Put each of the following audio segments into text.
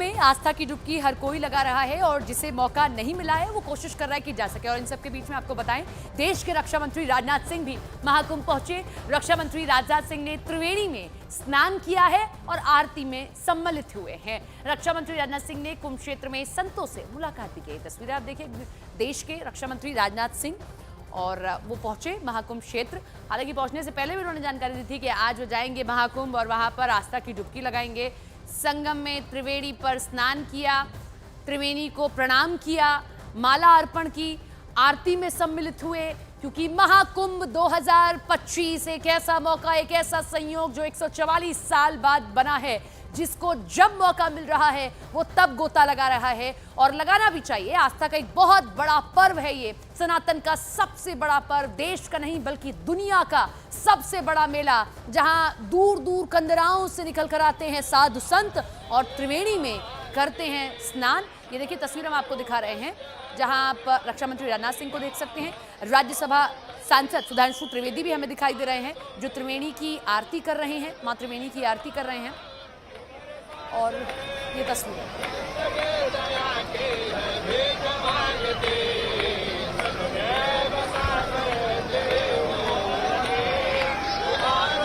में आस्था की डुबकी हर कोई लगा रहा है और जिसे मौका नहीं मिला है वो कोशिश कर रहा है कि जा सके। और इन सब के बीच में आपको बताएं, देश के रक्षा मंत्री राजनाथ सिंह भी महाकुंभ पहुंचे। रक्षा मंत्री राजनाथ सिंह ने त्रिवेणी में स्नान किया है और आरती में सम्मिलित हुए हैं। रक्षा मंत्री राजनाथ सिंह ने कुंभ क्षेत्र में संतों से मुलाकात भी की। तस्वीरें आप देखिए, देश के रक्षा मंत्री राजनाथ सिंह और वो पहुंचे महाकुंभ क्षेत्र। हालांकि पहुंचने से पहले भी उन्होंने जानकारी दी थी कि आज वो जाएंगे महाकुंभ और वहां पर आस्था की डुबकी लगाएंगे। संगम में त्रिवेणी पर स्नान किया, त्रिवेणी को प्रणाम किया, माला अर्पण की, आरती में सम्मिलित हुए, क्योंकि महाकुंभ 2025 एक ऐसा मौका, एक ऐसा संयोग जो 144 साल बाद बना है, जिसको जब मौका मिल रहा है वो तब गोता लगा रहा है और लगाना भी चाहिए। आस्था का एक बहुत बड़ा पर्व है ये, सनातन का सबसे बड़ा पर्व, देश का नहीं बल्कि दुनिया का सबसे बड़ा मेला, जहां दूर दूर कंदराओं से निकल कर आते हैं साधु संत और त्रिवेणी में करते हैं स्नान। ये देखिए तस्वीर हम आपको दिखा रहे हैं, जहां आप रक्षा मंत्री राजनाथ सिंह को देख सकते हैं। राज्यसभा सांसद सुधांशु त्रिवेदी भी हमें दिखाई दे रहे हैं, जो त्रिवेणी की आरती कर रहे हैं, मां त्रिवेणी की आरती कर रहे हैं। और ये तस्वीर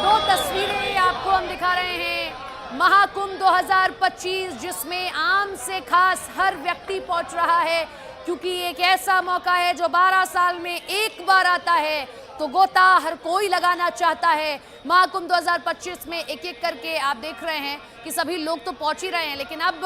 दो तस्वीरें आपको हम दिखा रहे हैं। महाकुंभ 2025 जिसमें आम से खास हर व्यक्ति पहुंच रहा है, क्योंकि एक ऐसा मौका है जो 12 साल में एक बार आता है, तो गोता हर कोई लगाना चाहता है। महाकुंभ 2025 में एक एक करके आप देख रहे हैं कि सभी लोग तो पहुंच ही रहे हैं, लेकिन अब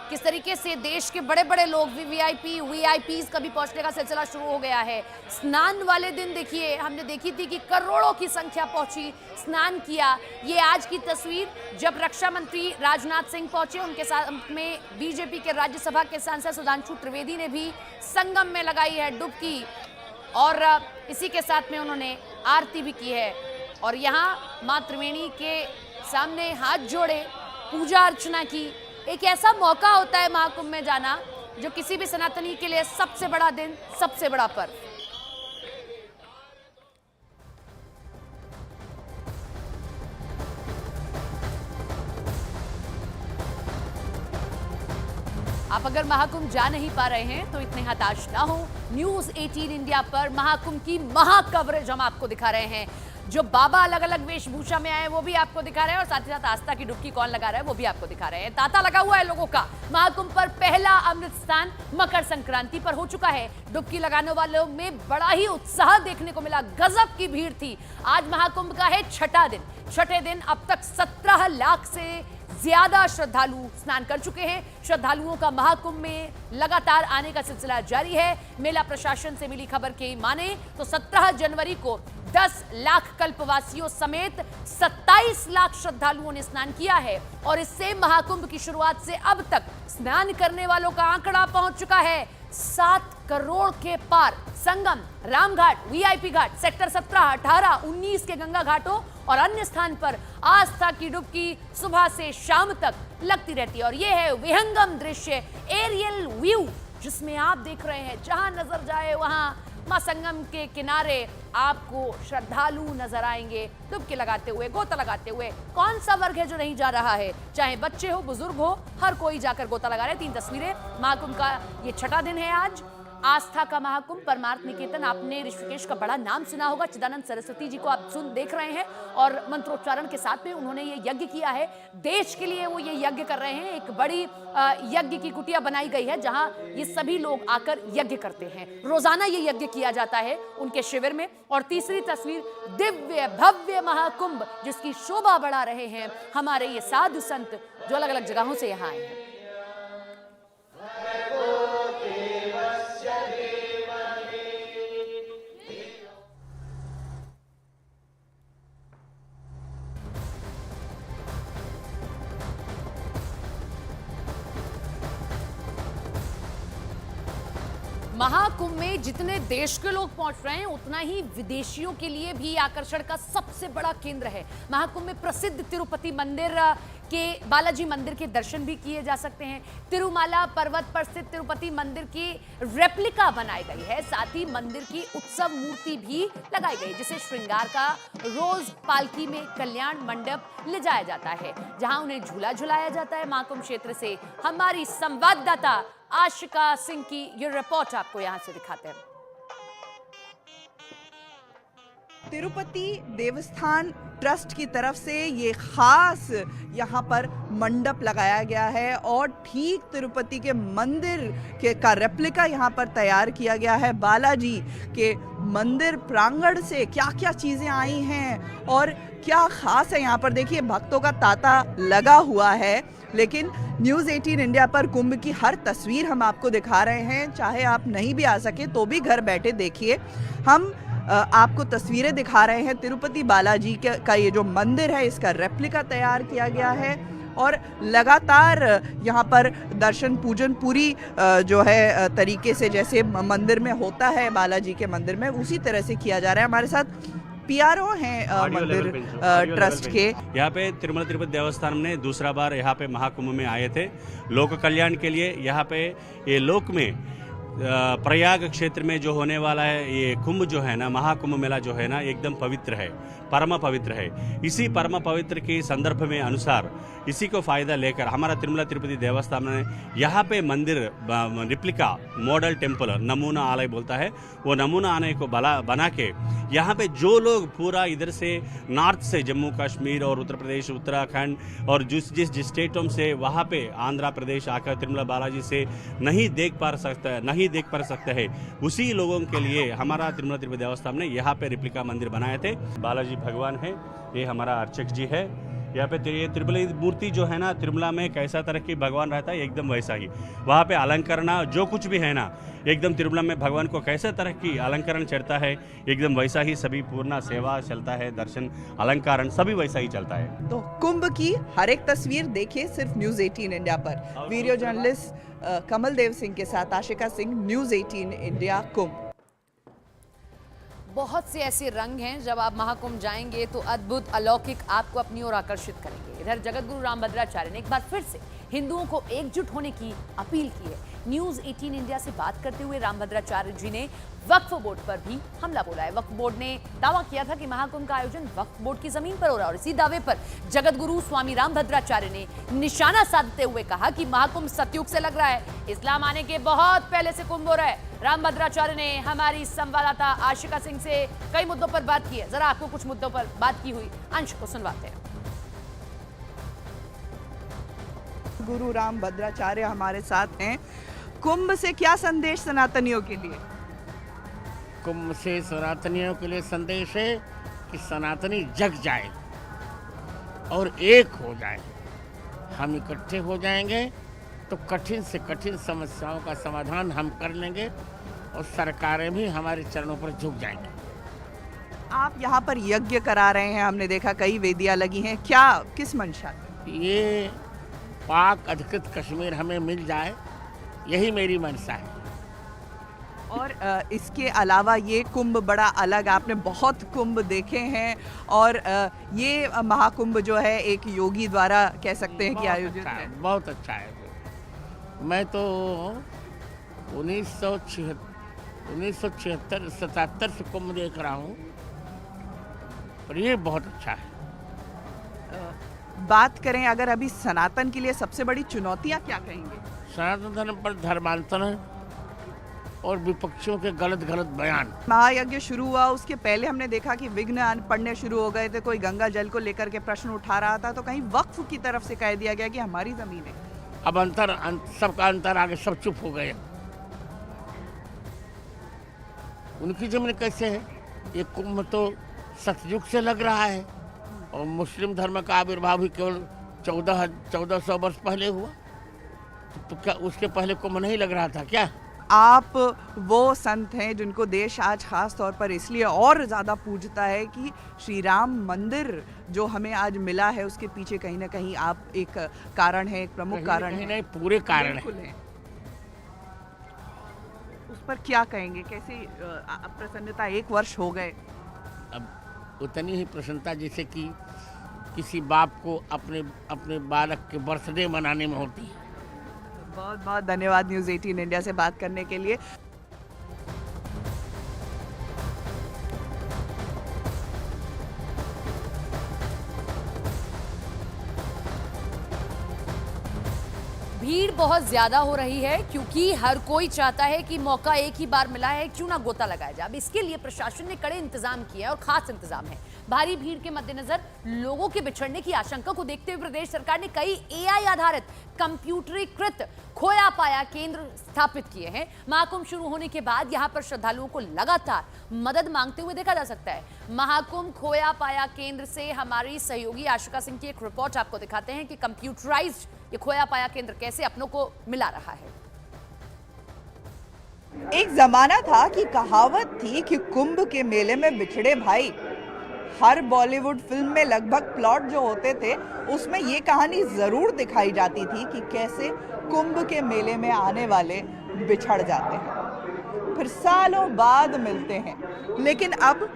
किस तरीके से देश के बड़े बड़े लोग, वीआईपीज का भी पहुंचने का सिलसिला शुरू हो गया है। स्नान वाले दिन देखिए, हमने देखी थी कि करोड़ों की संख्या पहुंची, स्नान किया। ये आज की तस्वीर जब रक्षा मंत्री राजनाथ सिंह पहुंचे, उनके साथ में बीजेपी के राज्यसभा के सांसद सुधांशु त्रिवेदी ने भी संगम में लगाई है डुबकी और इसी के साथ में उन्होंने आरती भी की है। और यहाँ मां त्रिवेणी के सामने हाथ जोड़े, पूजा अर्चना की। एक ऐसा मौका होता है महाकुंभ में जाना, जो किसी भी सनातनी के लिए सबसे बड़ा दिन, सबसे बड़ा पर्व। आप अगर महाकुंभ जा नहीं पा रहे हैं तो इतने हताश ना हो। न्यूज़ 18 इंडिया पर महाकुंभ की महा कवरेज हम आपको दिखा रहे हैं। जो बाबा अलग अलग वेशभूषा में आए वो भी आपको दिखा रहे हैं और साथ ही साथ आस्था की डुबकी कौन लगा रहा है वो भी आपको दिखा रहे हैं। तांता लगा हुआ है लोगों का। महाकुंभ पर पहला अमृत स्नान मकर संक्रांति पर हो चुका है। डुबकी लगाने वालों में बड़ा ही उत्साह देखने को मिला, गजब की भीड़ थी। आज महाकुंभ का है छठा दिन। छठे दिन अब तक 17 लाख से ज्यादा श्रद्धालु स्नान कर चुके हैं। श्रद्धालुओं का महाकुंभ में लगातार आने का सिलसिला जारी है। मेला प्रशासन से मिली खबर के माने तो 17 जनवरी को 10 लाख कल्पवासियों समेत 27 लाख श्रद्धालुओं ने स्नान किया है और इससे महाकुंभ की शुरुआत से अब तक स्नान करने वालों का आंकड़ा पहुंच चुका है 7 करोड़ के पार। संगम, रामघाट, वीआईपी घाट, सेक्टर 17, 18, 19 के गंगा घाटों और अन्य स्थान पर आस्था की डुबकी सुबह से शाम तक लगती रहती है। और यह है विहंगम दृश्य, एरियल व्यू, जिसमें आप देख रहे हैं जहां नजर जाए वहां मां संगम के किनारे आपको श्रद्धालु नजर आएंगे डुबकी लगाते हुए, गोता लगाते हुए। कौन सा वर्ग है जो नहीं जा रहा है, चाहे बच्चे हो, बुजुर्ग हो, हर कोई जाकर गोता लगा रहे हैं। 3 तस्वीरें। महाकुंभ का ये छठा दिन है आज। आस्था का महाकुंभ, परमार्थ निकेतन, आपने ऋषिकेश का बड़ा नाम सुना होगा। चिदानंद सरस्वती जी को आप देख रहे हैं और मंत्रोच्चारण के साथ में उन्होंने ये यज्ञ किया है। देश के लिए वो ये यज्ञ कर रहे हैं। एक बड़ी यज्ञ की कुटिया बनाई गई है जहां ये सभी लोग आकर यज्ञ करते हैं। रोजाना ये यज्ञ किया जाता है उनके शिविर में। और तीसरी तस्वीर, दिव्य भव्य महाकुंभ, जिसकी शोभा बढ़ा रहे हैं हमारे ये साधु संत जो अलग अलग जगहों से यहाँ आए हैं। महाकुंभ में जितने देश के लोग पहुंच रहे हैं, उतना ही विदेशियों के लिए भी आकर्षण का सबसे बड़ा केंद्र है। महाकुंभ में प्रसिद्ध तिरुपति मंदिर के बालाजी मंदिर के दर्शन भी किए जा सकते हैं। तिरुमाला पर्वत पर स्थित तिरुपति मंदिर की रेप्लिका बनाई गई है, साथ ही मंदिर की उत्सव मूर्ति भी लगाई गई, जिसे श्रृंगार का रोज पालकी में कल्याण मंडप ले जाया जाता है, जहां उन्हें झूला झुलाया जाता है। महाकुंभ क्षेत्र से हमारी संवाददाता आशिका सिंह की ये रिपोर्ट आपको यहां से दिखाते हैं। तिरुपति देवस्थान ट्रस्ट की तरफ से ये खास यहाँ पर मंडप लगाया गया है और ठीक तिरुपति के मंदिर के का रेप्लिका यहाँ पर तैयार किया गया है। बालाजी के मंदिर प्रांगण से क्या क्या चीज़ें आई हैं और क्या खास है यहाँ पर, देखिए भक्तों का तांता लगा हुआ है। लेकिन न्यूज़ 18 इंडिया पर कुंभ की हर तस्वीर हम आपको दिखा रहे हैं, चाहे आप नहीं भी आ सके तो भी घर बैठे देखिए। हम आपको तस्वीरें दिखा रहे हैं तिरुपति बालाजी का ये जो मंदिर है, इसका रेप्लिका तैयार किया गया है और लगातार यहाँ पर दर्शन पूजन पूरी जो है तरीके से जैसे मंदिर में होता है बालाजी के मंदिर में, उसी तरह से किया जा रहा है। हमारे साथ पीआरओ हैं मंदिर ट्रस्ट के। यहाँ पे तिरुमला तिरुपति देवस्थान ने दूसरा बार यहाँ पे महाकुंभ में आए थे लोक कल्याण के लिए। यहाँ पे ये लोक में प्रयाग क्षेत्र में जो होने वाला है ये कुंभ जो है ना, महाकुंभ मेला जो है ना, एकदम पवित्र है, परम पवित्र है। इसी परम पवित्र के संदर्भ में अनुसार इसी को फायदा लेकर हमारा तिरुमला तिरुपति देवस्थान ने यहाँ पे मंदिर रिप्लिका मॉडल टेम्पल नमूना आलय बोलता है, वो नमूना आलय को बना के यहाँ पे जो लोग पूरा इधर से नॉर्थ से जम्मू कश्मीर और उत्तर प्रदेश उत्तराखंड और जिस स्टेटों से वहाँ पे आंध्र प्रदेश आकर तिरुमला बालाजी से नहीं देख पा सकते हैं, उसी लोगों के लिए हमारा तिरुमला तिरुपति देवस्थान ने यहाँ पे रिप्लिका मंदिर बनाए थे। बालाजी भगवान है, ये हमारा अर्चक जी है। यहाँ पे ये त्रिपुला मूर्ति जो है ना, तिरुमला में कैसा तरह की भगवान रहता है एकदम वैसा ही वहाँ पे अलंकरण जो कुछ भी है ना, एकदम तिरुमला में भगवान को कैसे तरह की अलंकरण चढ़ता है एकदम वैसा ही सभी पूर्ण सेवा चलता है, दर्शन अलंकरण सभी वैसा ही चलता है। तो कुंभ की हर एक तस्वीर देखिए सिर्फ न्यूज़ 18 इंडिया पर। वीडियो जर्नलिस्ट कमल देव सिंह के साथ आशिका सिंह, न्यूज़ 18 इंडिया कुंभ। बहुत से ऐसे रंग हैं, जब आप महाकुंभ जाएंगे तो अद्भुत अलौकिक आपको अपनी ओर आकर्षित करेंगे। इधर जगतगुरु रामभद्राचार्य ने एक बार फिर से हिंदुओं को एकजुट होने की अपील की है। न्यूज़ 18 इंडिया से बात करते हुए रामभद्राचार्य जी ने वक्फ बोर्ड पर भी हमला बोला है। वक्फ बोर्ड ने दावा किया था कि महाकुंभ का आयोजन वक्फ बोर्ड की जमीन पर हो रहा है और इसी दावे पर जगतगुरु स्वामी रामभद्राचार्य ने निशाना साधते हुए कहा कि महाकुंभ सतयुग से लग रहा है, इस्लाम आने के बहुत पहले से कुंभ हो रहा है। रामभद्राचार्य ने हमारी संवाददाता आशिका सिंह से कई मुद्दों पर बात की है, जरा आपको कुछ मुद्दों पर बात की हुई अंश को सुनवाते हैं। गुरु रामभद्राचार्य हमारे साथ हैं। कुंभ से क्या संदेश सनातनियों के लिए? कुंभ से सनातनियों के लिए संदेश है कि सनातनी जग जाए और एक हो जाए। हम इकट्ठे हो जाएंगे तो कठिन से कठिन समस्याओं का समाधान हम कर लेंगे और सरकारें भी हमारे चरणों पर झुक जाएंगी। आप यहाँ पर यज्ञ करा रहे हैं, हमने देखा कई वेदियाँ लगी हैं, क्या किस मंशा? ये पाक अधिकृत कश्मीर हमें मिल जाए, यही मेरी मंशा है। और इसके अलावा ये कुंभ बड़ा अलग, आपने बहुत कुंभ देखे हैं और ये महाकुंभ जो है एक योगी द्वारा कह सकते हैं कि आयोजित है। बहुत अच्छा है। मैं तो 1977 से कुंभ देख रहा हूँ और ये बहुत अच्छा है। बात करें अगर अभी सनातन के लिए सबसे बड़ी चुनौतियाँ क्या कहेंगे? सनातन धर्म पर धर्मांतरण और विपक्षियों के गलत बयान। महायज्ञ शुरू हुआ उसके पहले हमने देखा कि विघ्न पड़ने शुरू हो गए थे, कोई गंगा जल को लेकर के प्रश्न उठा रहा था, तो कहीं वक्फ की तरफ से कह दिया गया कि हमारी जमीन है। अब सबका अंतर आगे सब चुप हो गए। उनकी जमीन कैसे है? ये कुंभ तो सतयुग से लग रहा है और मुस्लिम धर्म का आविर्भाव भी केवल 1400 वर्ष पहले हुआ, तो क्या उसके पहले कुंभ नहीं लग रहा था क्या? आप वो संत हैं जिनको देश आज खास तौर पर इसलिए और ज़्यादा पूजता है कि श्री राम मंदिर जो हमें आज मिला है उसके पीछे कहीं ना कहीं आप एक कारण है, एक प्रमुख कारण है। नहीं, पूरे कारण है। उस पर क्या कहेंगे, कैसे प्रसन्नता? 1 वर्ष हो गए। अब उतनी ही प्रसन्नता जैसे कि किसी बाप को अपने बालक के बर्थडे मनाने में होती है। बहुत बहुत धन्यवाद न्यूज़ 18 इंडिया से बात करने के लिए। भीड़ बहुत ज्यादा हो रही है क्योंकि हर कोई चाहता है कि मौका एक ही बार मिला है, क्यों ना गोता लगाया जाए। अब इसके लिए प्रशासन ने कड़े इंतजाम किए हैं और खास इंतजाम है। भारी भीड़ के मद्देनजर लोगों के बिछड़ने की आशंका को देखते हुए प्रदेश सरकार ने कई एआई आधारित कंप्यूटरीकृत खोया पाया केंद्र स्थापित किए हैं। महाकुंभ शुरू होने के बाद यहां पर श्रद्धालुओं को लगातार मदद मांगते हुए देखा जा सकता है। महाकुंभ खोया पाया केंद्र से हमारी सहयोगी आशिका सिंह की एक रिपोर्ट आपको दिखाते हैं कि कंप्यूटराइज्ड ये खोया पाया केंद्र कैसे अपनों को मिला रहा है। एक जमाना था कि कहावत थी कि कुंभ के मेले में बिछड़े भाई। हर बॉलीवुड फिल्म में लगभग प्लॉट जो होते थे उसमें ये कहानी जरूर दिखाई जाती थी कि कैसे कुंभ के मेले में आने वाले बिछड़ जाते हैं, फिर सालों बाद मिलते हैं। लेकिन अब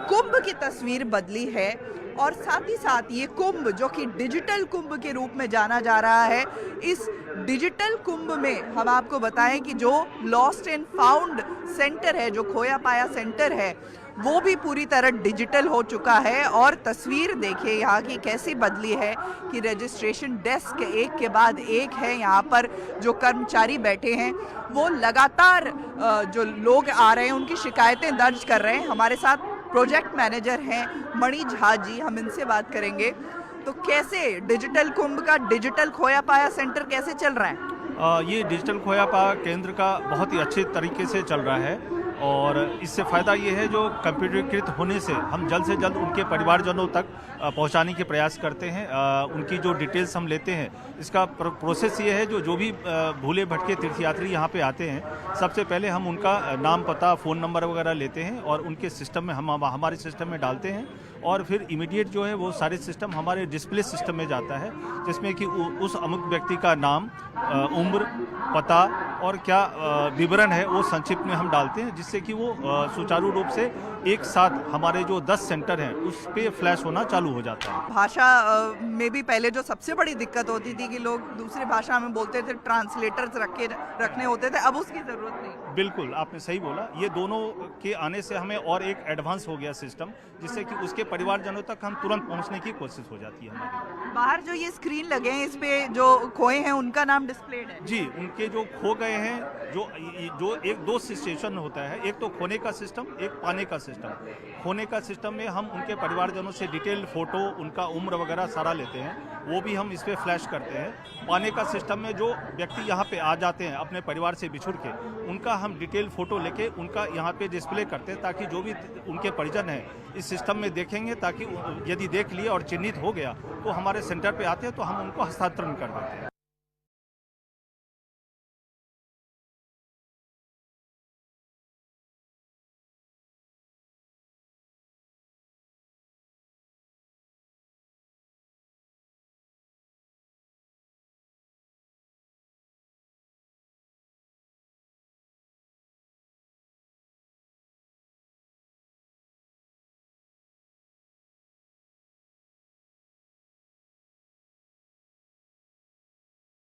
कुंभ की तस्वीर बदली है और साथ ही साथ ये कुंभ जो कि डिजिटल कुंभ के रूप में जाना जा रहा है, इस डिजिटल कुंभ में हम आपको बताएं कि जो लॉस्ट एंड फाउंड सेंटर है, जो खोया पाया सेंटर है, वो भी पूरी तरह डिजिटल हो चुका है। और तस्वीर देखिए यहाँ की कैसी बदली है कि रजिस्ट्रेशन डेस्क एक के बाद एक है। यहाँ पर जो कर्मचारी बैठे हैं वो लगातार जो लोग आ रहे हैं उनकी शिकायतें दर्ज कर रहे हैं। हमारे साथ प्रोजेक्ट मैनेजर हैं मणि झा जी, हम इनसे बात करेंगे। तो कैसे डिजिटल कुंभ का डिजिटल खोया पाया सेंटर कैसे चल रहा है? ये डिजिटल खोया पाया केंद्र का बहुत ही अच्छे तरीके से चल रहा है और इससे फ़ायदा ये है जो कंप्यूटरीकृत होने से हम जल्द से जल्द उनके परिवारजनों तक पहुंचाने के प्रयास करते हैं। उनकी जो डिटेल्स हम लेते हैं, इसका प्रोसेस ये है जो भी भूले भटके तीर्थयात्री यहाँ पे आते हैं, सबसे पहले हम उनका नाम, पता, फ़ोन नंबर वगैरह लेते हैं और उनके सिस्टम में हमारे सिस्टम में डालते हैं और फिर इमीडिएट जो है वो सारे सिस्टम हमारे डिस्प्ले सिस्टम में जाता है, जिसमें कि उस अमुक व्यक्ति का नाम, उम्र, पता और क्या विवरण है वो संक्षिप्त में हम डालते हैं, जिससे कि वो सुचारू रूप से एक साथ हमारे जो 10 सेंटर हैं उस पे फ्लैश होना चालू हो जाता है। भाषा में भी पहले जो सबसे बड़ी दिक्कत होती थी कि लोग दूसरी भाषा में बोलते थे, ट्रांसलेटर्स रखने होते थे, अब उसकी ज़रूरत नहीं। बिल्कुल, आपने सही बोला। ये दोनों के आने से हमें और एक एडवांस हो गया सिस्टम, जिससे कि उसके परिवारजनों तक हम तुरंत पहुंचने की कोशिश हो जाती है हमारी। बाहर जो ये स्क्रीन लगे हैं, इस पे जो खोए हैं उनका नाम डिस्प्लेड है। जी, उनके जो खो गए हैं, जो एक दो सिचुएशन होता है, एक तो खोने का सिस्टम, एक पाने का सिस्टम। खोने का सिस्टम में हम उनके परिवारजनों से डिटेल फोटो, उनका उम्र वगैरह सारा लेते हैं, वो भी हम इस पे फ्लैश करते हैं। पाने का सिस्टम में जो व्यक्ति यहाँ पे आ जाते हैं अपने परिवार से बिछुड़ के, उनका हम डिटेल फोटो लेके उनका यहाँ पे डिस्प्ले करते हैं, ताकि जो भी उनके परिजन हैं इस सिस्टम में देखेंगे, ताकि यदि देख लिए और चिन्हित हो गया तो हमारे सेंटर पे आते हैं तो हम उनको हस्तांतरण कर देते हैं।